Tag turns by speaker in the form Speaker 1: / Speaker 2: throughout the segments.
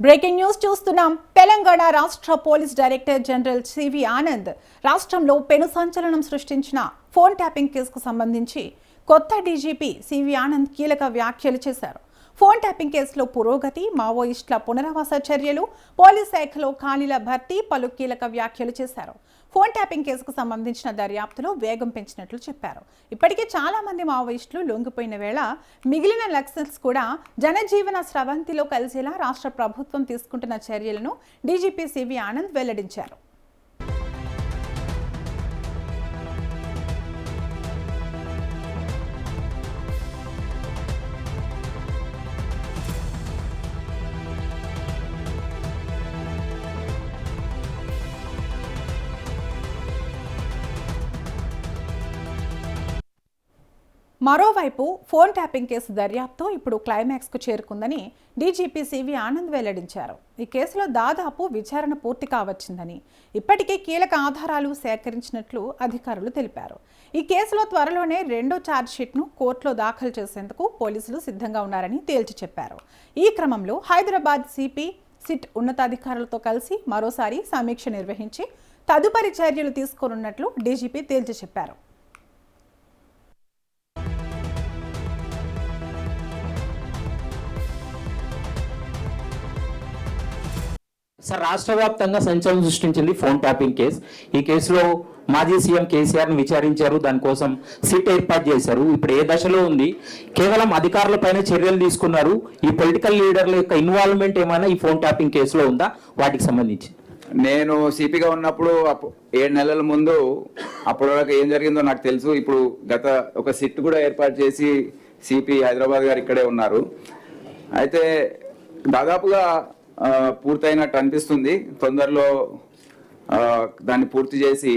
Speaker 1: Breaking news చూస్తున్నాం. తెలంగాణ రాష్ట్ర police director general CV Anand రాష్ట్రంలో పెను సంచలనం సృష్టించిన ఫోన్ ట్యాపింగ్ కేసుకు సంబంధించి కొత్త డీజీపీ సివి ఆనంద్ కీలక వ్యాఖ్యలు చేశారు. ఫోన్ ట్యాపింగ్ కేసులో పురోగతి, మావోయిస్టుల పునరావాస చర్యలు, పోలీస్ శాఖలో ఖాళీల భర్తీ, పలు కీలక వ్యాఖ్యలు చేశారు. ఫోన్ ట్యాపింగ్ కేసుకు సంబంధించిన దర్యాప్తులో వేగం పెంచినట్లు చెప్పారు. ఇప్పటికే చాలా మంది మావోయిస్టులు లొంగిపోయిన వేళ మిగిలిన నక్సల్స్ కూడా జనజీవన స్రవంతిలో కలిసేలా రాష్ట్ర ప్రభుత్వం తీసుకుంటున్న చర్యలను డీజీపీ సివి ఆనంద్ వెల్లడించారు. మరోవైపు ఫోన్ ట్యాపింగ్ కేసు దర్యాప్తు ఇప్పుడు క్లైమాక్స్కు చేరుకుందని డీజీపీ సివి ఆనంద్ వెల్లడించారు. ఈ కేసులో దాదాపు విచారణ పూర్తి కావచ్చిందని, ఇప్పటికే కీలక ఆధారాలు సేకరించినట్లు అధికారులు తెలిపారు. ఈ కేసులో త్వరలోనే రెండో ఛార్జ్షీట్ను కోర్టులో దాఖలు చేసేందుకు పోలీసులు సిద్ధంగా ఉన్నారని తేల్చి చెప్పారు. ఈ క్రమంలో హైదరాబాద్ సిపి, సిట్ ఉన్నతాధికారులతో కలిసి మరోసారి సమీక్ష నిర్వహించి తదుపరి చర్యలు తీసుకోనున్నట్లు డీజీపీ తేల్చి చెప్పారు.
Speaker 2: సార్, రాష్ట్ర వ్యాప్తంగా సంచలనం సృష్టించింది ఫోన్ ట్యాపింగ్ కేసు. ఈ కేసులో మాజీ సీఎం కేసీఆర్ ని విచారించారు, దానికోసం సిట్ ఏర్పాటు చేశారు. ఇప్పుడు ఏ దశలో ఉంది? కేవలం అధికారులపైన చర్యలు తీసుకున్నారు. ఈ పొలిటికల్ లీడర్ల యొక్క ఇన్వాల్వ్మెంట్ ఏమైనా ఈ ఫోన్ ట్యాపింగ్ కేసులో ఉందా? వాటికి సంబంధించి
Speaker 3: నేను సిపిగా ఉన్నప్పుడు 7 నెలల ముందు అప్పటి వరకు ఏం జరిగిందో నాకు తెలుసు. ఇప్పుడు గత ఒక సిట్ కూడా ఏర్పాటు చేసి సిపి హైదరాబాద్ గారు ఇక్కడే ఉన్నారు. అయితే దాదాపుగా పూర్తయినట్టు అనిపిస్తుంది. తొందరలో దాన్ని పూర్తి చేసి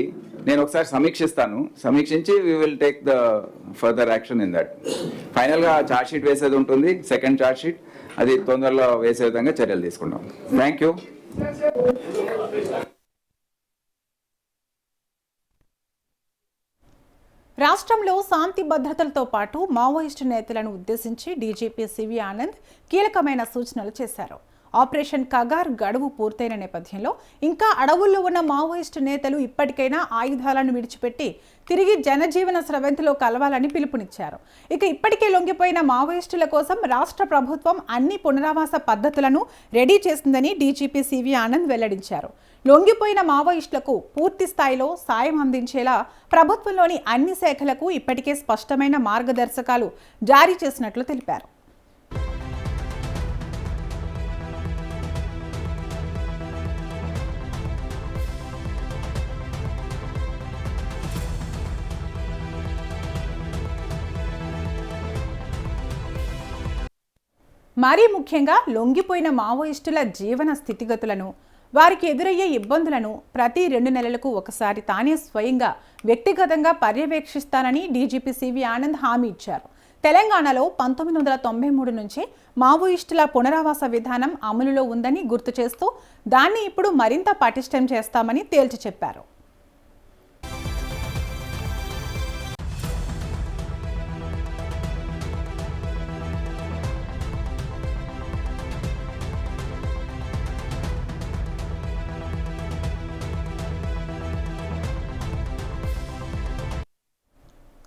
Speaker 3: నేను ఒకసారి సమీక్షిస్తాను. సమీక్షించి we will take the further action in that. ఫైనల్గా ఛార్జ్ షీట్ వేసేది ఉంటుంది, సెకండ్ ఛార్జ్ షీట్. అది తొందరలో వేసే విధంగా చర్యలు తీసుకుంటాం. Thank you.
Speaker 1: రాష్ట్రంలో శాంతి భద్రతలతో పాటు మావోయిస్టు నేతలను ఉద్దేశించి డీజీపీ సివి ఆనంద్ కీలకమైన సూచనలు చేశారు. ఆపరేషన్ కగార్ గడువు పూర్తయిన నేపథ్యంలో ఇంకా అడవుల్లో ఉన్న మావోయిస్టు నేతలు ఇప్పటికైనా ఆయుధాలను విడిచిపెట్టి తిరిగి జనజీవన స్రవంతిలో కలవాలని పిలుపునిచ్చారు. ఇక ఇప్పటికే లొంగిపోయిన మావోయిస్టుల కోసం రాష్ట్ర ప్రభుత్వం అన్ని పునరావాస పద్ధతులను రెడీ చేసిందని డీజీపీ సివి ఆనంద్ వెల్లడించారు. లొంగిపోయిన మావోయిస్టులకు పూర్తి స్థాయిలో సాయం అందించేలా ప్రభుత్వంలోని అన్ని శాఖలకు ఇప్పటికే స్పష్టమైన మార్గదర్శకాలు జారీ చేసినట్లు తెలిపారు. మరీ ముఖ్యంగా లొంగిపోయిన మావోయిస్టుల జీవన స్థితిగతులను, వారికి ఎదురయ్యే ఇబ్బందులను ప్రతి 2 నెలలకు ఒకసారి తానే స్వయంగా వ్యక్తిగతంగా పర్యవేక్షిస్తానని డీజీపీ సివి ఆనంద్ హామీ ఇచ్చారు. తెలంగాణలో 1993 నుంచి మావోయిస్టుల పునరావాస విధానం అమలులో ఉందని గుర్తు చేస్తూ దాన్ని ఇప్పుడు మరింత పటిష్టం చేస్తామని తేల్చి చెప్పారు.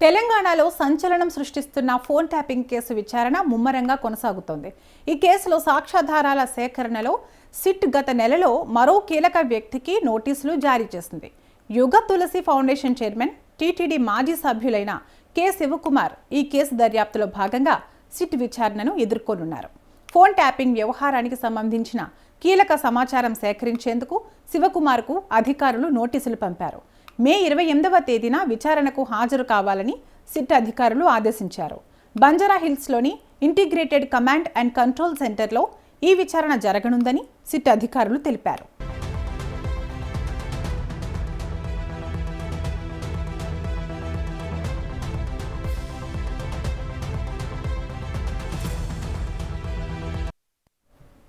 Speaker 1: తెలంగాణలో సంచలనం సృష్టిస్తున్న ఫోన్ ట్యాపింగ్ కేసు విచారణ ముమ్మరంగా కొనసాగుతోంది. ఈ కేసులో సాక్ష్యాధారాల సేకరణలో సిట్ గత నెలలో మరో కీలక వ్యక్తికి నోటీసులు జారీ చేసింది. యుగ తులసి ఫౌండేషన్ చైర్మన్, టీటీడీ మాజీ సభ్యులైన కె శివకుమార్ ఈ కేసు దర్యాప్తులో భాగంగా సిట్ విచారణను ఎదుర్కొనున్నారు. ఫోన్ ట్యాపింగ్ వ్యవహారానికి సంబంధించిన కీలక సమాచారం సేకరించేందుకు శివకుమార్కు అధికారులు నోటీసులు పంపారు. మే 28వ తేదీన విచారణకు హాజరు కావాలని సిట్ అధికారులు ఆదేశించారు. బంజారా హిల్స్లోని ఇంటిగ్రేటెడ్ కమాండ్ అండ్ కంట్రోల్ సెంటర్లో ఈ విచారణ జరగనుందని సిట్ అధికారులు తెలిపారు.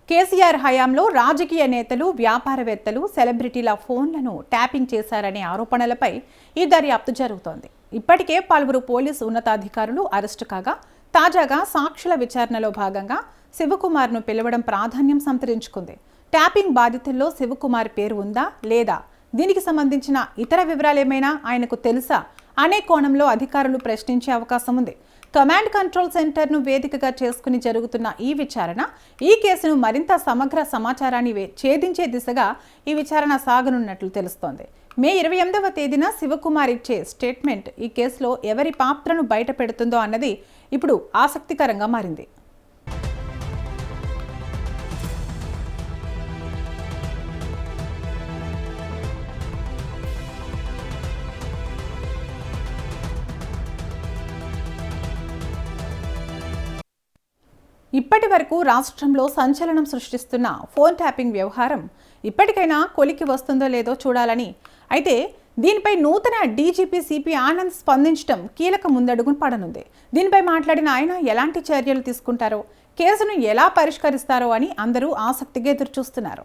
Speaker 1: కేసీఆర్ హయాంలో రాజకీయ నేతలు, వ్యాపారవేత్తలు, సెలబ్రిటీల ఫోన్లను ట్యాపింగ్ చేశారనే ఆరోపణలపై ఈ దర్యాప్తు జరుగుతోంది. ఇప్పటికే పలువురు పోలీసు ఉన్నతాధికారులు అరెస్టు కాగా తాజాగా సాక్షుల విచారణలో భాగంగా శివకుమార్ను పిలవడం ప్రాధాన్యం సంతరించుకుంది. ట్యాపింగ్ బాధితుల్లో శివకుమార్ పేరు ఉందా లేదా, దీనికి సంబంధించిన ఇతర వివరాలేమైనా ఆయనకు తెలుసా అనే కోణంలో అధికారులు ప్రశ్నించే అవకాశం ఉంది. కమాండ్ కంట్రోల్ సెంటర్ను వేదికగా చేసుకుని జరుగుతున్న ఈ విచారణ ఈ కేసును మరింత సమగ్ర సమాచారాన్ని ఛేదించే దిశగా ఈ విచారణ సాగనున్నట్లు తెలుస్తోంది. మే 28వ తేదీన శివకుమార్ ఇచ్చే స్టేట్మెంట్ ఈ కేసులో ఎవరి పాత్రను బయట పెడుతుందో అన్నది ఇప్పుడు ఆసక్తికరంగా మారింది. ఇప్పటి వరకు రాష్ట్రంలో సంచలనం సృష్టిస్తున్న ఫోన్ ట్యాపింగ్ వ్యవహారం ఇప్పటికైనా కొలికి వస్తుందో లేదో చూడాలని, అయితే దీనిపై నూతన డీజీపీ సిపి ఆనంద్ స్పందించడం కీలక ముందడుగు పడనుంది. దీనిపై మాట్లాడిన ఆయన ఎలాంటి చర్యలు తీసుకుంటారో, కేసును ఎలా పరిష్కరిస్తారో అని అందరూ ఆసక్తిగా ఎదురుచూస్తున్నారు.